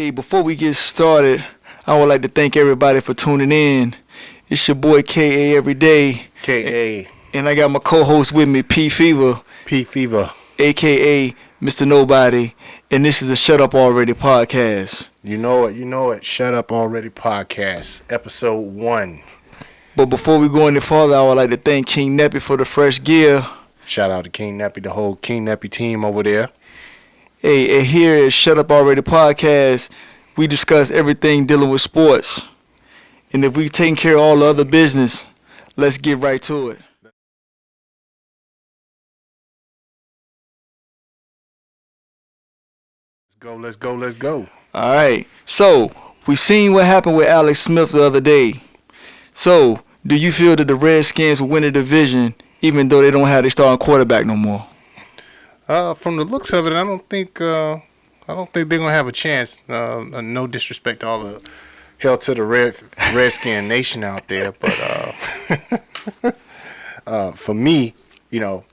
Hey, before we get started, I would like to thank everybody for tuning in. It's your boy K.A. every day. K.A. And I got my co-host with me, P Fever, a.k.a. Mr. Nobody. And this is the Shut Up Already podcast. You know it. Shut Up Already podcast, episode 1. But before we go any further, I would like to thank King Neppy for the fresh gear. Shout out to King Neppy, the whole King Neppy team over there. Hey, and here at Shut Up Already podcast, we discuss everything dealing with sports. And if we taking care of all the other business, let's get right to it. Let's go. All right. So, we seen what happened with Alex Smith the other day. So, do you feel that the Redskins will win the division even though they don't have their starting quarterback no more? From the looks of it, I don't think they're gonna have a chance. No disrespect to all the hell to the Redskin Nation out there, but for me, I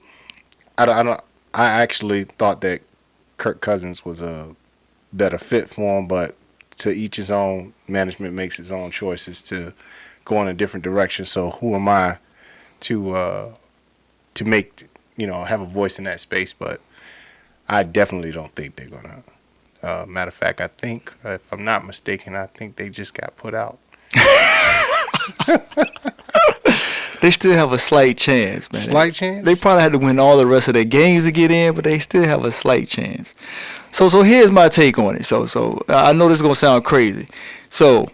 actually thought that Kirk Cousins was a better fit for him, but to each his own. Management makes its own choices to go in a different direction. So who am I to make have a voice in that space? But I definitely don't think they're gonna. Matter of fact, I think, if I'm not mistaken, I think they just got put out. They still have a slight chance, man. Slight chance? They probably had to win all the rest of their games to get in, but they still have a slight chance. So here's my take on it. So I know this is gonna sound crazy. So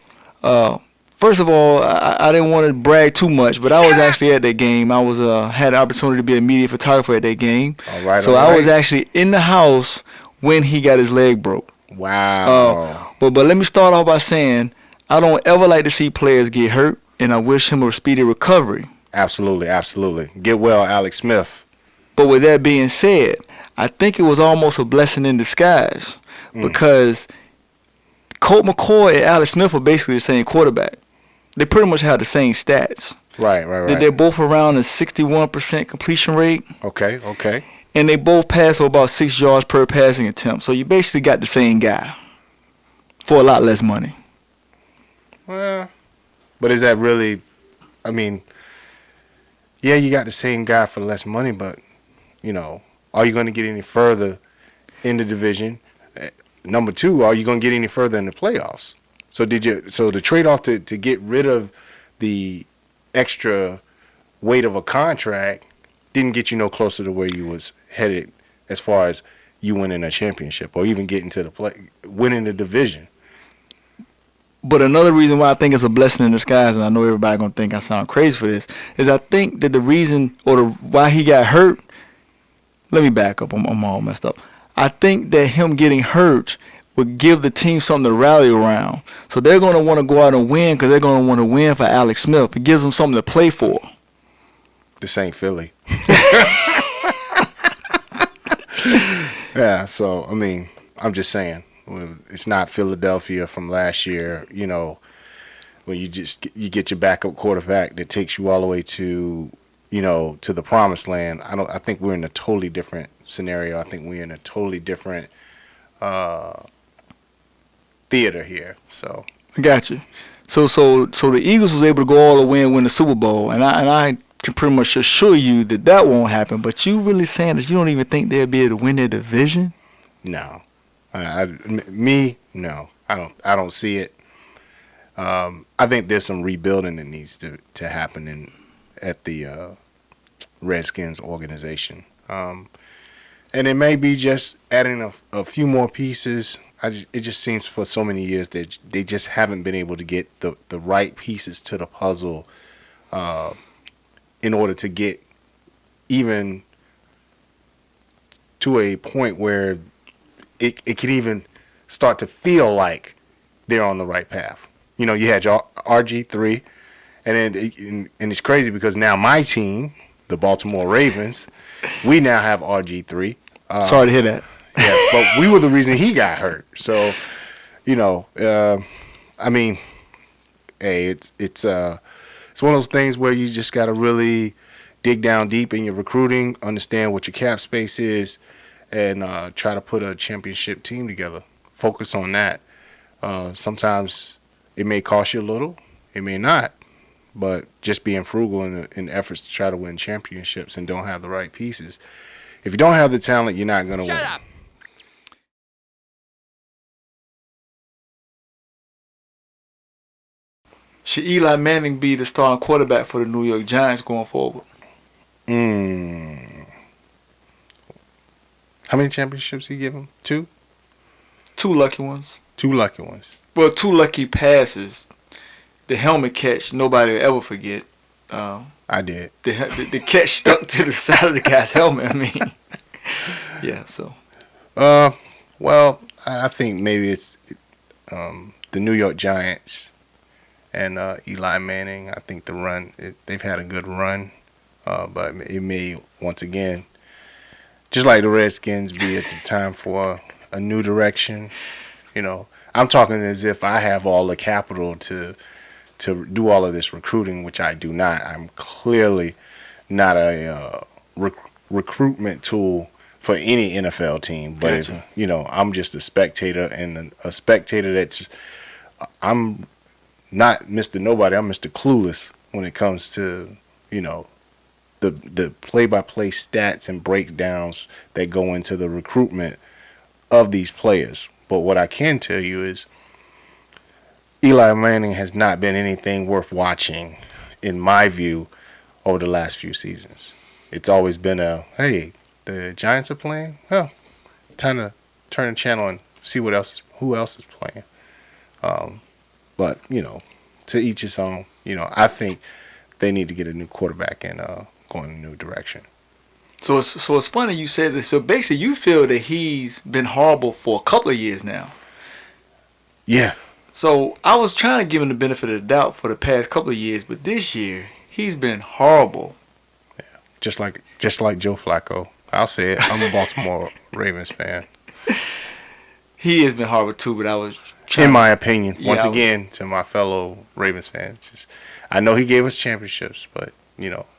first of all, I didn't want to brag too much, but I was actually at that game. I was had the opportunity to be a media photographer at that game. All right. So I was actually in the house when he got his leg broke. Wow. But let me start off by saying I don't ever like to see players get hurt, and I wish him a speedy recovery. Absolutely. Get well, Alex Smith. But with that being said, I think it was almost a blessing in disguise because Colt McCoy and Alex Smith were basically the same quarterback. They pretty much had the same stats. Right. They're both around a 61% completion rate. Okay. And they both pass for about 6 yards per passing attempt. So you basically got the same guy for a lot less money. Well, but is that really, yeah, you got the same guy for less money, but, are you going to get any further in the division? Number 2, are you going to get any further in the playoffs? So the trade-off to get rid of the extra weight of a contract didn't get you no closer to where you was headed as far as you winning a championship or even getting to winning the division. But another reason why I think it's a blessing in disguise, and I know everybody gonna think I sound crazy for this, is I think that the reason why he got hurt. Let me back up. I'm all messed up. I think that him getting hurt would give the team something to rally around. So they're gonna want to go out and win because they're gonna want to win for Alex Smith. It gives them something to play for. This ain't Philly. Yeah, so I'm just saying, it's not Philadelphia from last year. When you get your backup quarterback that takes you all the way to to the promised land. I think we're in a totally different scenario. I think we're in a totally different theater here. So I got you. So the Eagles was able to go all the way and win the Super Bowl, and I can pretty much assure you that won't happen. But you really saying that you don't even think they'll be able to win their division? No, no, I don't see it. I think there's some rebuilding that needs to happen at the Redskins organization, and it may be just adding a few more pieces. It just seems for so many years that they just haven't been able to get the right pieces to the puzzle in order to get even to a point where it can even start to feel like they're on the right path. You had your RG3, and it's crazy because now my team, the Baltimore Ravens, we now have RG3. Sorry to hear that. Yeah, but we were the reason he got hurt. So, hey, it's one of those things where you just got to really dig down deep in your recruiting, understand what your cap space is, and try to put a championship team together. Focus on that. Sometimes it may cost you a little, it may not. But just being frugal in efforts to try to win championships and don't have the right pieces. If you don't have the talent, you're not going to win. Shut up. Should Eli Manning be the starting quarterback for the New York Giants going forward? How many championships he give him? 2? 2 lucky ones. 2 lucky ones. Well, 2 lucky passes. The helmet catch, nobody will ever forget. I did. The catch stuck to the side of the guy's helmet. I mean, yeah. So. Well, I think maybe it's the New York Giants and Eli Manning. I think the run they've had a good run, but it may once again, just like the Redskins, be at the time for a new direction. I'm talking as if I have all the capital to do all of this recruiting, which I do not. I'm clearly not a recruitment tool for any NFL team. But Gotcha. I'm just a spectator, and a spectator I'm not Mr. Nobody. I'm Mr. Clueless when it comes to the play-by-play stats and breakdowns that go into the recruitment of these players. But what I can tell you is Eli Manning has not been anything worth watching, in my view, over the last few seasons. It's always been hey, the Giants are playing? Well, time to turn the channel and see who else is playing. But, to each his own. I think they need to get a new quarterback and go in a new direction. So it's funny you said this. So basically, you feel that he's been horrible for a couple of years now. Yeah. So I was trying to give him the benefit of the doubt for the past couple of years, but this year he's been horrible. Yeah. Just like Joe Flacco. I'll say it. I'm a Baltimore Ravens fan. He has been horrible too, but I was trying. In my opinion, Yeah, once again, to my fellow Ravens fans, I know he gave us championships, but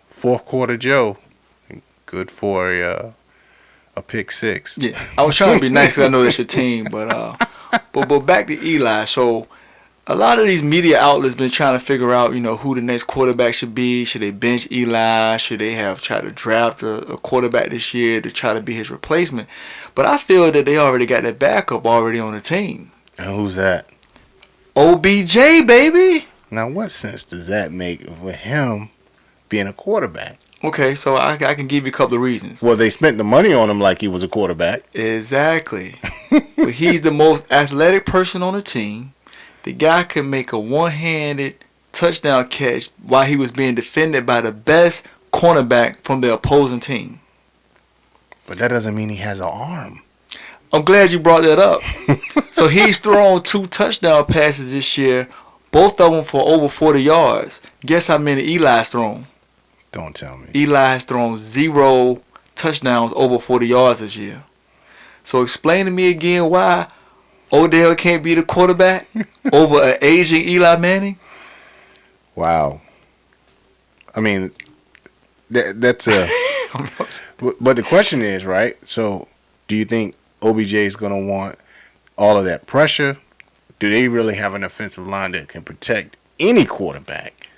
fourth quarter Joe, good for a pick six. Yeah, I was trying to be nice because I know that's your team, but back to Eli. So a lot of these media outlets been trying to figure out, who the next quarterback should be. Should they bench Eli? Should they have tried to draft a quarterback this year to try to be his replacement? But I feel that they already got that backup already on the team. And who's that? OBJ, baby. Now, what sense does that make with him being a quarterback? Okay, so I can give you a couple of reasons. Well, they spent the money on him like he was a quarterback. Exactly. But he's the most athletic person on the team. The guy could make a one-handed touchdown catch while he was being defended by the best cornerback from the opposing team. But that doesn't mean he has an arm. I'm glad you brought that up. So he's thrown 2 touchdown passes this year, both of them for over 40 yards. Guess how many Eli's thrown? Don't tell me. Eli has thrown 0 touchdowns over 40 yards this year. So explain to me again why Odell can't be the quarterback over an aging Eli Manning? Wow. I mean, that's a... But the question is, right? So, do you think OBJ is going to want all of that pressure? Do they really have an offensive line that can protect any quarterback?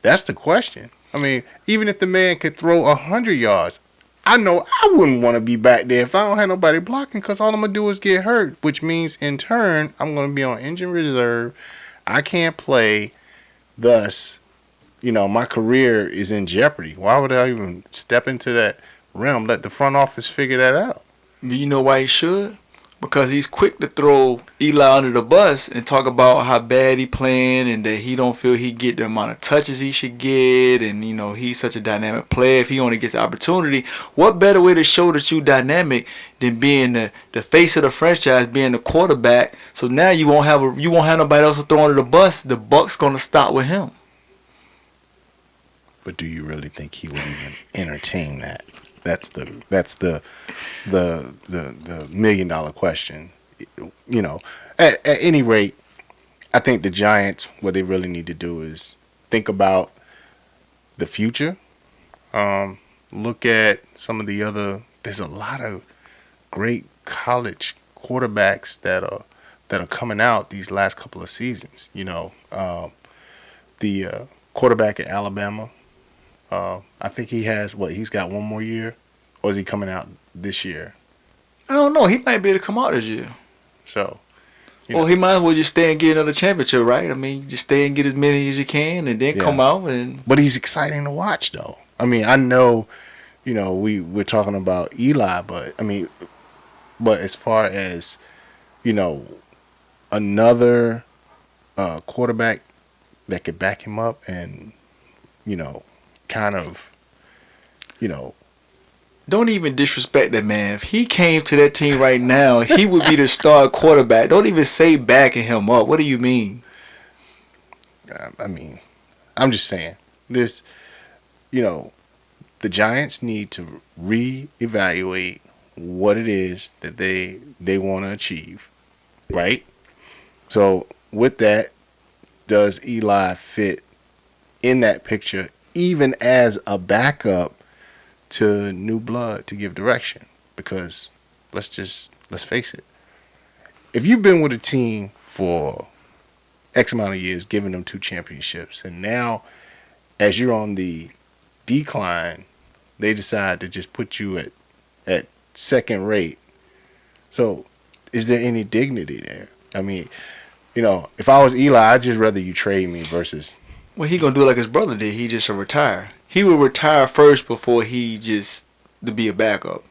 That's the question. I mean, even if the man could throw 100 yards, I know I wouldn't want to be back there if I don't have nobody blocking, because all I'm going to do is get hurt, which means in turn, I'm going to be on injured reserve. I can't play. Thus, my career is in jeopardy. Why would I even step into that realm? Let the front office figure that out. You know why he should? Because he's quick to throw Eli under the bus and talk about how bad he playing and that he don't feel he get the amount of touches he should get, and he's such a dynamic player if he only gets the opportunity. What better way to show that you dynamic than being the face of the franchise, being the quarterback? So now you won't have nobody else to throw under the bus. The buck's gonna stop with him. But do you really think he would even entertain that? That's the $1 million question. At any rate, I think the Giants, what they really need to do is think about the future. Look at some of the other. There's a lot of great college quarterbacks that are that are coming out these last couple of seasons. The quarterback at Alabama. I think he has he's got one more year, or is he coming out this year? I don't know. He might be able to come out this year. So, Well, he might as well just stay and get another championship, right? I mean, just stay and get as many as you can, and then come out and. But he's exciting to watch, though. I mean, I know, we're talking about Eli, but as far as, another quarterback that could back him up and, kind of, Don't even disrespect that man. If he came to that team right now, he would be the star quarterback. Don't even say backing him up. What do you mean? I'm just saying this. The Giants need to reevaluate what it is that they want to achieve, right? So with that, does Eli fit in that picture, even as a backup to new blood to give direction? Because let's face it. If you've been with a team for X amount of years, giving them 2 championships, and now as you're on the decline, they decide to just put you at second rate. So is there any dignity there? I mean, if I was Eli, I'd just rather you trade me versus. Well, he gonna do like his brother did. He just retire. He would retire first before he just to be a backup.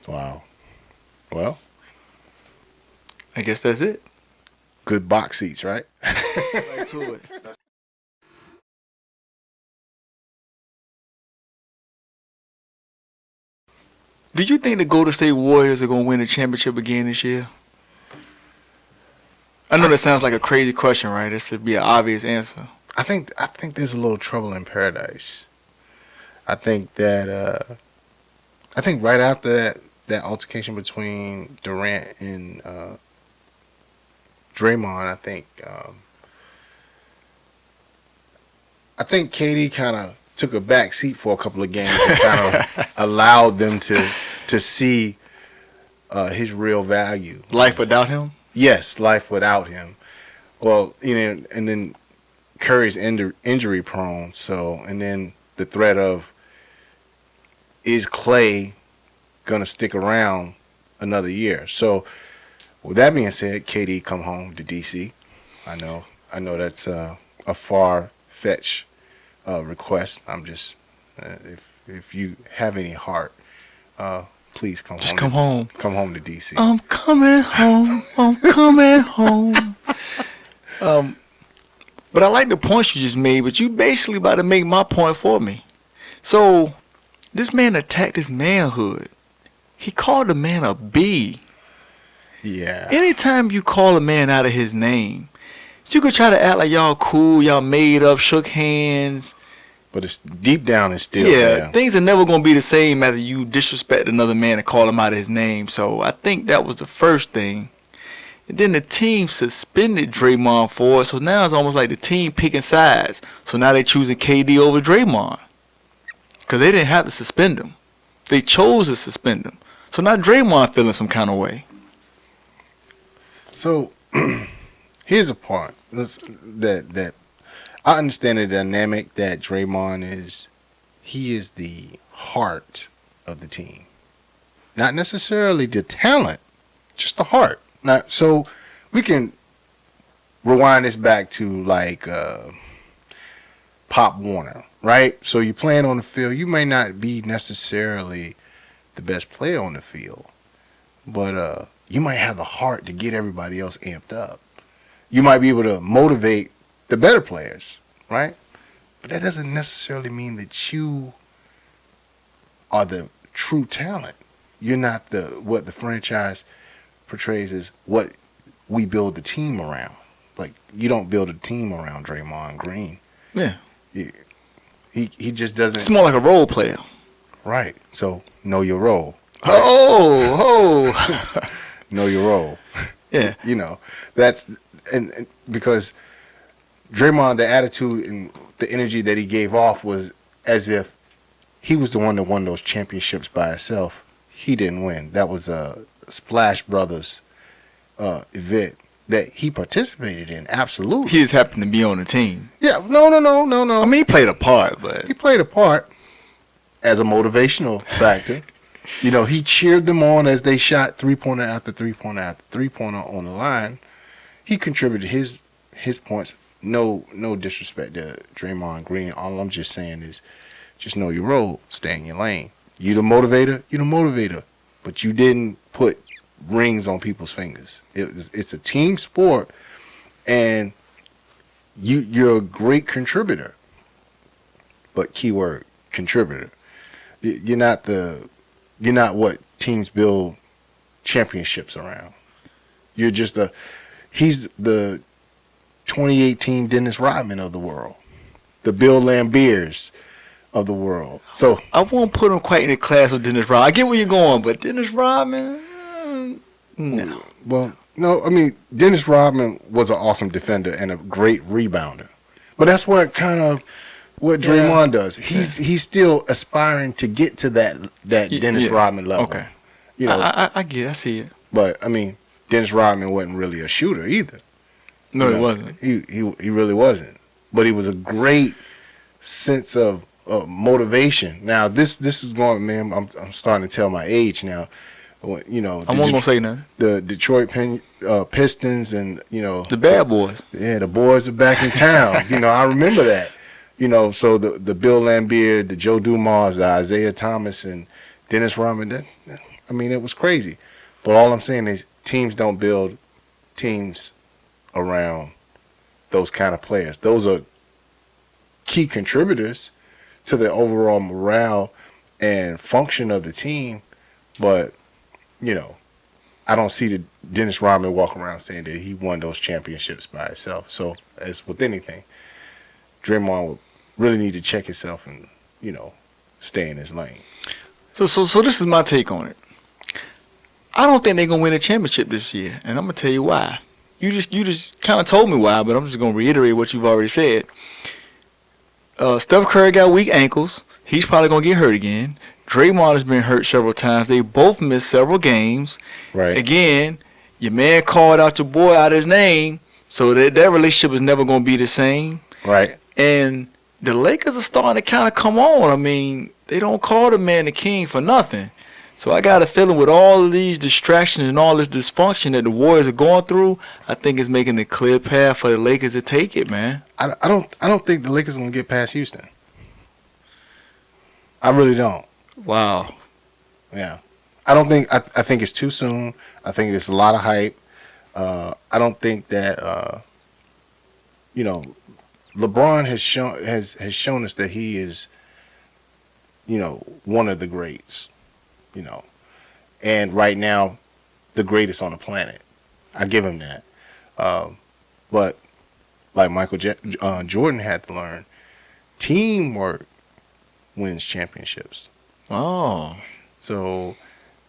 Wow. Well, I guess that's it. Good box seats, right? Right to it. Do you think the Golden State Warriors are gonna win the championship again this year? I know that sounds like a crazy question, right? This would be an obvious answer. I think there's a little trouble in paradise. I think that right after that altercation between Durant and Draymond, I think KD kind of took a back seat for a couple of games and kind of allowed them to see his real value. Life without him? Yes, life without him. Well, and then Curry's injury prone, and then the threat of, is Clay gonna stick around another year? So, with that being said, KD come home to DC. I know that's a far-fetched request. I'm just, if you have any heart, please come home. Just come home. Come home to DC. I'm coming home. I'm coming home. But I like the points you just made, but you basically about to make my point for me. So, this man attacked his manhood. He called the man a B. Yeah. Anytime you call a man out of his name, you could try to act like y'all cool, y'all made up, shook hands. But it's deep down, it's still there. Things are never going to be the same after you disrespect another man and call him out of his name. So I think that was the first thing. And then the team suspended Draymond for it. So now it's almost like the team picking sides. So now they're choosing KD over Draymond. Because they didn't have to suspend him. They chose to suspend him. So now Draymond feeling some kind of way. So here's a part that I understand the dynamic that Draymond is. He is the heart of the team. Not necessarily the talent, just the heart. Now, so we can rewind this back to like Pop Warner, right? So you're playing on the field. You may not be necessarily the best player on the field, but you might have the heart to get everybody else amped up. You might be able to motivate the better players, right? But that doesn't necessarily mean that you are the true talent. You're not what the franchise portrays as what we build the team around. Like, you don't build a team around Draymond Green. Yeah. He just doesn't. It's more like a role player. Right. So know your role. Right? Oh. Know your role. Yeah. That's and because Draymond, the attitude and the energy that he gave off was as if he was the one that won those championships by himself. He didn't win. That was Splash Brothers event that he participated in. Absolutely. He just happened to be on the team. Yeah. No. I mean, he played a part, but He played a part as a motivational factor. You know, he cheered them on as they shot 3-pointer after 3-pointer after 3-pointer on the line. He contributed his points. No disrespect to Draymond Green. All I'm just saying is just know your role. Stay in your lane. You the motivator. But you didn't put rings on people's fingers. It's a team sport, and you're a great contributor. But keyword contributor. You're not what teams build championships around. You're just he's the 2018 Dennis Rodman of the world, the Bill Lambiers of the world. So I won't put him quite in the class with Dennis Rodman. I get where you're going, but Dennis Rodman, no. Well, no, I mean, Dennis Rodman was an awesome defender and a great rebounder. But that's what Draymond does. He's still aspiring to get to that Dennis Rodman level. Okay. You know, I get it. I see it. But I mean, Dennis Rodman wasn't really a shooter either. No, he wasn't. He really wasn't. But he was a great sense of motivation. Now this is going, man. I'm starting to tell my age now. You know, I won't gonna say nothing. The Detroit Pistons and the Bad Boys. Yeah, the boys are back in town. I remember that. So the Bill Lambier, the Joe Dumars, the Isaiah Thomas, and Dennis Rodman. It was crazy. But all I'm saying is teams don't build teams around those kind of players. Those are key contributors to the overall morale and function of the team. But, I don't see the Dennis Rodman walk around saying that he won those championships by himself. So, as with anything, Draymond would really need to check himself and, stay in his lane. So this is my take on it. I don't think they're gonna win a championship this year, and I'm gonna tell you why. You just kind of told me why, but I'm just gonna reiterate what you've already said. Steph Curry got weak ankles. He's probably gonna get hurt again. Draymond has been hurt several times. They both missed several games. Right. Again, your man called out your boy out his name, so that relationship is never gonna be the same. Right. And the Lakers are starting to kind of come on. I mean, they don't call the man the king for nothing. So I got a feeling with all of these distractions and all this dysfunction that the Warriors are going through, I think it's making a clear path for the Lakers to take it, man. I don't think the Lakers are gonna get past Houston. I really don't. Wow. Yeah. I think it's too soon. I think it's a lot of hype. I don't think that LeBron has shown us that he is one of the greats. And right now, the greatest on the planet. I give him that. But like Michael Jordan had to learn, teamwork wins championships. Oh. So,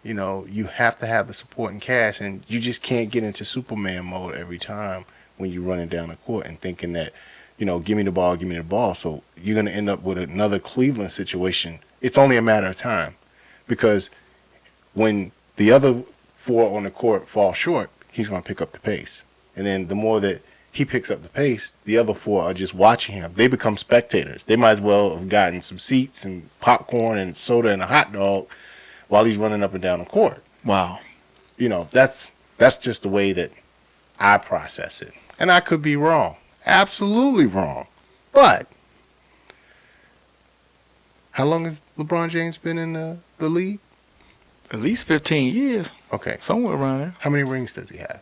you have to have the supporting cast, and you just can't get into Superman mode every time when you're running down the court and thinking that, give me the ball. So you're going to end up with another Cleveland situation. It's only a matter of time. Because when the other four on the court fall short, he's going to pick up the pace. And then the more that he picks up the pace, the other four are just watching him. They become spectators. They might as well have gotten some seats and popcorn and soda and a hot dog while he's running up and down the court. Wow. That's just the way that I process it. And I could be wrong. Absolutely wrong. But how long has LeBron James been in the league? At least 15 years. Okay. Somewhere around there. How many rings does he have?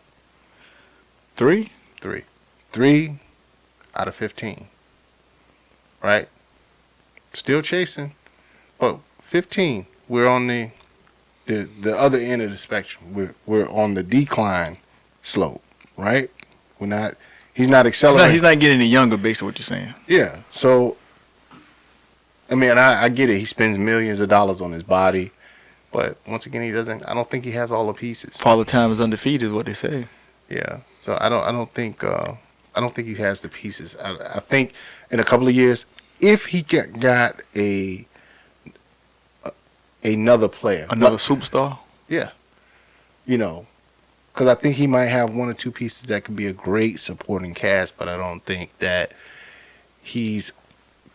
3? 3 out of 15. Right? Still chasing. But 15, we're on the other end of the spectrum. We're on the decline slope, right? He's not accelerating. He's not getting any younger based on what you're saying. Yeah. So I get it. He spends millions of dollars on his body, but once again, I don't think he has all the pieces. Father Time is undefeated is what they say. Yeah. So I don't think he has the pieces. I think in a couple of years, if he got another player, another superstar. Yeah. Because I think he might have one or two pieces that could be a great supporting cast, but I don't think that he's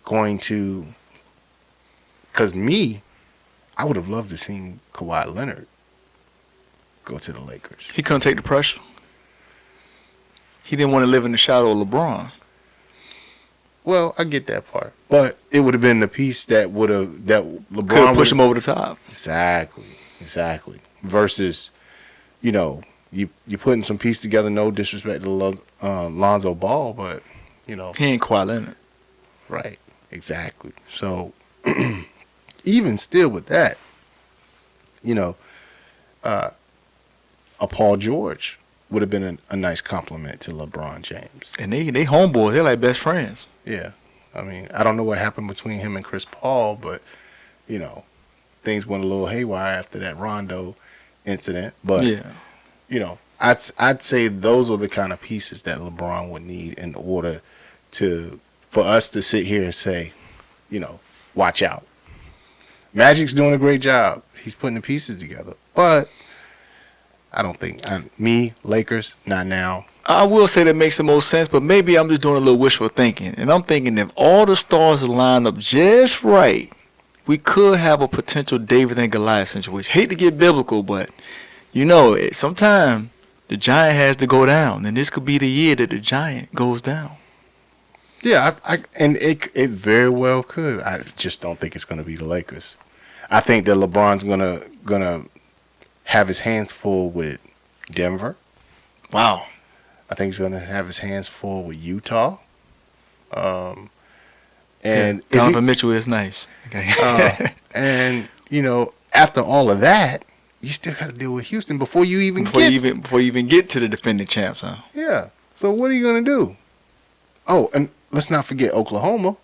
going to. Because I would have loved to see Kawhi Leonard go to the Lakers. He couldn't take the pressure. He didn't want to live in the shadow of LeBron. Well, I get that part, but it would have been the piece that LeBron Could have pushed him over the top. Exactly. Versus, you putting some piece together. No disrespect to Lonzo Ball, but he ain't Kawhi Leonard. Right. Exactly. So even still with that, a Paul George would have been a nice compliment to LeBron James. And they homeboys. They're like best friends. Yeah. I mean, I don't know what happened between him and Chris Paul, but, things went a little haywire after that Rondo incident. But, I'd say those are the kind of pieces that LeBron would need in order for us to sit here and say, watch out. Magic's doing a great job. He's putting the pieces together. But I don't think Lakers, not now. I will say that makes the most sense, but maybe I'm just doing a little wishful thinking. And I'm thinking if all the stars line up just right, we could have a potential David and Goliath situation. Hate to get biblical, but, sometimes the giant has to go down. And this could be the year that the giant goes down. Yeah, and it very well could. I just don't think it's going to be the Lakers. I think that LeBron's gonna have his hands full with Denver. Wow. I think he's going to have his hands full with Utah. And Donovan Mitchell is nice. Okay. And after all of that, you still got to deal with Houston before you even get to the defending champs, huh? Yeah. So what are you going to do? Oh, and let's not forget Oklahoma.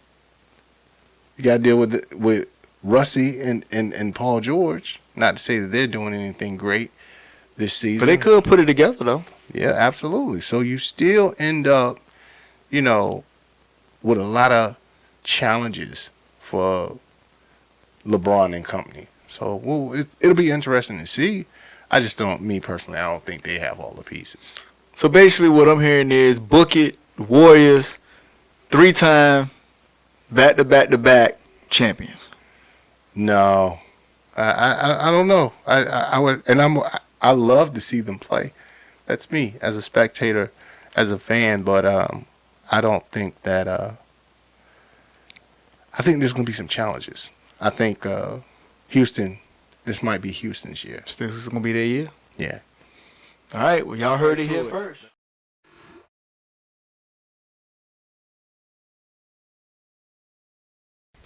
You got to deal with Russie and Paul George. Not to say that they're doing anything great this season. But they could put it together, though. Yeah, absolutely. So you still end up, with a lot of challenges for LeBron and company. So it'll be interesting to see. I just don't, me personally, I don't think they have all the pieces. So basically what I'm hearing is book it, Warriors, 3-time, back-to-back-to-back champions. No. I don't know. I would, and I love to see them play. That's me as a spectator, as a fan. But I don't think that. I think there's going to be some challenges. I think Houston. This might be Houston's year. This is going to be their year. Yeah. All right. Well, y'all heard it here first.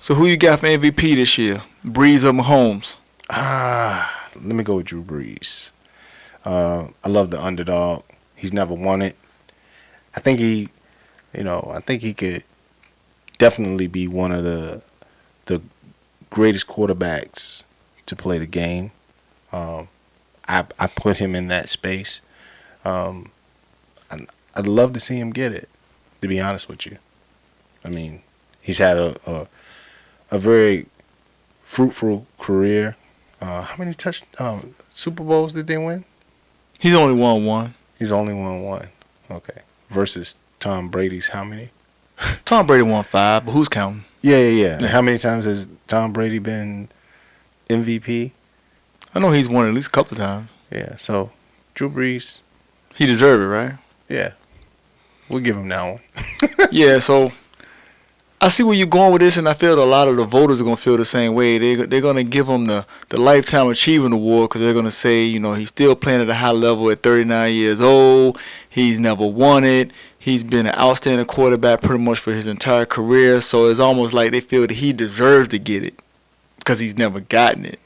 So who you got for MVP this year? Breeze or Mahomes? Let me go with Drew Brees. I love the underdog. He's never won it. I think he could definitely be one of the greatest quarterbacks to play the game. I put him in that space. I'd love to see him get it, to be honest with you. I mean, he's had a very fruitful career. How many Super Bowls did they win? He's only won one. He's only won one. Okay. Versus Tom Brady's how many? Tom Brady won 5, but who's counting? Yeah. How many times has Tom Brady been MVP? I know he's won at least a couple of times. Yeah, so Drew Brees. He deserved it, right? Yeah. We'll give him that one. Yeah, so I see where you're going with this, and I feel that a lot of the voters are going to feel the same way. They're going to give him the Lifetime Achievement Award because they're going to say, he's still playing at a high level at 39 years old. He's never won it. He's been an outstanding quarterback pretty much for his entire career. So it's almost like they feel that he deserves to get it because he's never gotten it.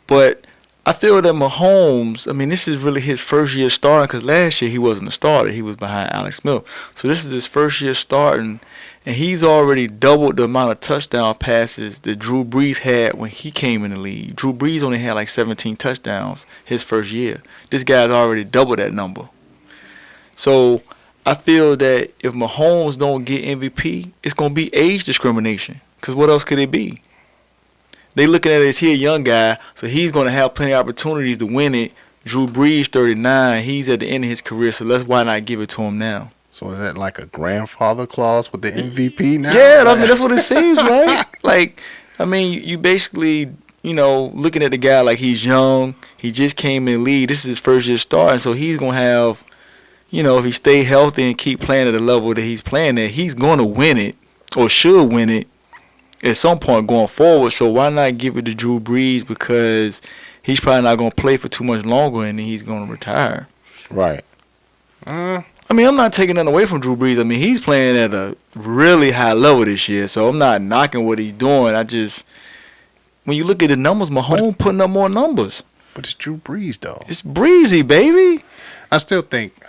But I feel that Mahomes, this is really his first year starting because last year he wasn't a starter. He was behind Alex Smith. So this is his first year starting. And he's already doubled the amount of touchdown passes that Drew Brees had when he came in the league. Drew Brees only had like 17 touchdowns his first year. This guy's already doubled that number. So I feel that if Mahomes don't get MVP, it's going to be age discrimination. Because what else could it be? They looking at it as he a young guy, so he's going to have plenty of opportunities to win it Drew Brees 39. He's at the end of his career, so why not give it to him now? So is that like a grandfather clause with the MVP now? Yeah, I mean that's what it seems like. Like, I mean, you basically, looking at the guy like he's young. He just came in the league. This is his first year starting, so he's gonna have, if he stay healthy and keep playing at the level that he's playing at, he's gonna win it or should win it at some point going forward. So why not give it to Drew Brees, because he's probably not gonna play for too much longer and then he's gonna retire. Right. I mean, I'm not taking nothing away from Drew Brees. I mean, he's playing at a really high level this year, so I'm not knocking what he's doing. When you look at the numbers, Mahomes putting up more numbers. But it's Drew Brees, though. It's breezy, baby. I still think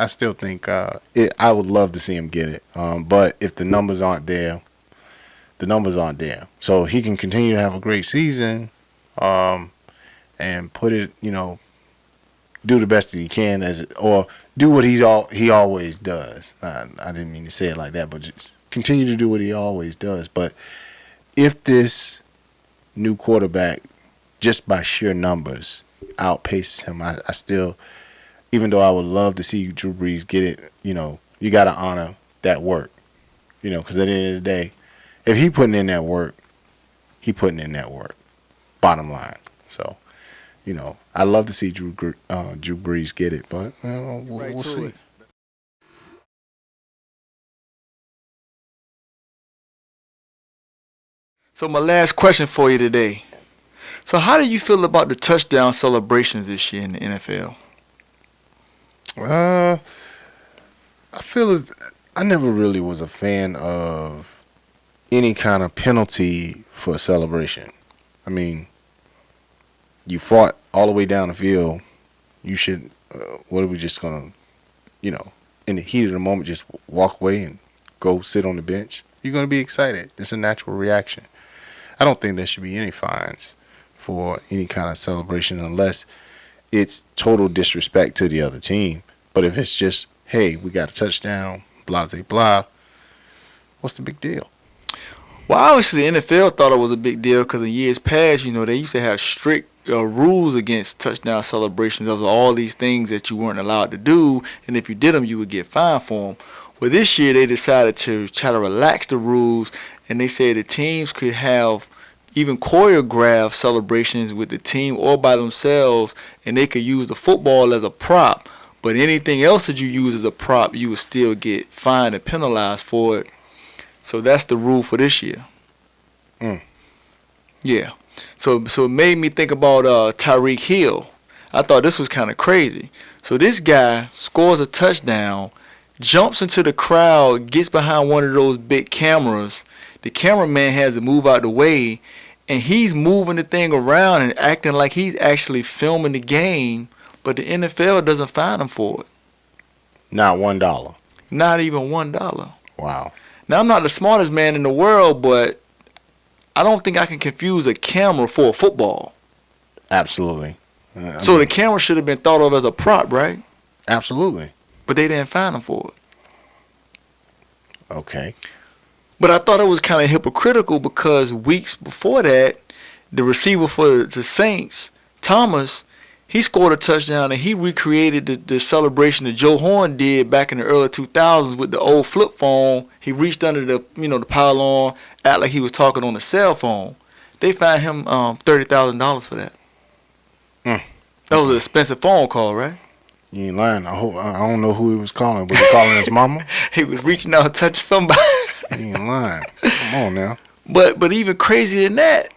I would love to see him get it. But if the numbers aren't there, the numbers aren't there. So he can continue to have a great season, and put it, do the best that he can or do what he always does. I didn't mean to say it like that, but just continue to do what he always does. But if this new quarterback, just by sheer numbers, outpaces him, I still, even though I would love to see Drew Brees get it, you got to honor that work, because at the end of the day, if he putting in that work, he putting in that work. Bottom line. So, I love to see Drew Brees get it, but we'll see. So my last question for you today. So how do you feel about the touchdown celebrations this year in the NFL? I feel I never really was a fan of any kind of penalty for a celebration. I mean, you fought all the way down the field. You should, what are we just going to, in the heat of the moment, just walk away and go sit on the bench? You're going to be excited. It's a natural reaction. I don't think there should be any fines for any kind of celebration unless it's total disrespect to the other team. But if it's just, hey, we got a touchdown, blah, blah, blah, what's the big deal? Well, obviously the NFL thought it was a big deal because in years past, they used to have strict rules against touchdown celebrations. Those are all these things that you weren't allowed to do, and if you did them, you would get fined for them. Well, this year they decided to try to relax the rules, and they said the teams could have even choreographed celebrations with the team or by themselves, and they could use the football as a prop. But anything else that you use as a prop, you would still get fined and penalized for it. So that's the rule for this year. Yeah. So it made me think about Tyreek Hill. I thought this was kind of crazy. So this guy scores a touchdown, jumps into the crowd, gets behind one of those big cameras. The cameraman has to move out the way, and he's moving the thing around and acting like he's actually filming the game, but the NFL doesn't fine him for it. Not $1. Not even $1. Wow. Now, I'm not the smartest man in the world, but I don't think I can confuse a camera for a football. Absolutely. So the camera should have been thought of as a prop, right? Absolutely. But they didn't fine him for it. Okay. But I thought it was kind of hypocritical because weeks before that, the receiver for the Saints, Thomas, he scored a touchdown and he recreated the celebration that Joe Horn did back in the early 2000s with the old flip phone. He reached under the pylon, act like he was talking on the cell phone. They fined him $30,000 for that. That was an expensive phone call, right? You ain't lying. I don't know who he was calling. Was he calling his mama? He was reaching out to touch somebody. You ain't lying. Come on now. But even crazier than that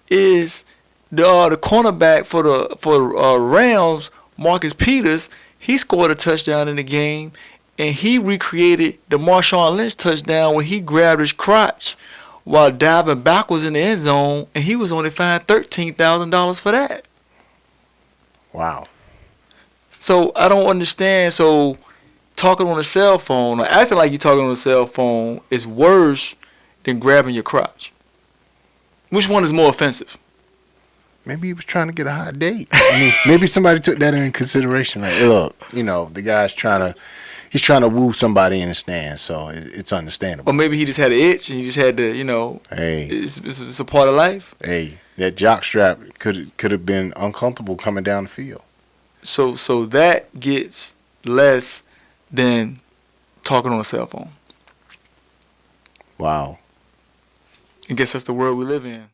is the cornerback for the Rams, Marcus Peters. He scored a touchdown in the game, and he recreated the Marshawn Lynch touchdown where he grabbed his crotch while diving backwards in the end zone, and he was only fined $13,000 for that. Wow. So I don't understand. So talking on a cell phone or acting like you're talking on a cell phone is worse than grabbing your crotch. Which one is more offensive? Maybe he was trying to get a hot date. I mean, maybe somebody took that into consideration. Like, hey, look, the guy's he's trying to woo somebody in the stands, so it's understandable. Or maybe he just had an itch and he just had to, hey, it's a part of life. Hey, that jock strap could have been uncomfortable coming down the field. So that gets less than talking on a cell phone. Wow. I guess that's the world we live in.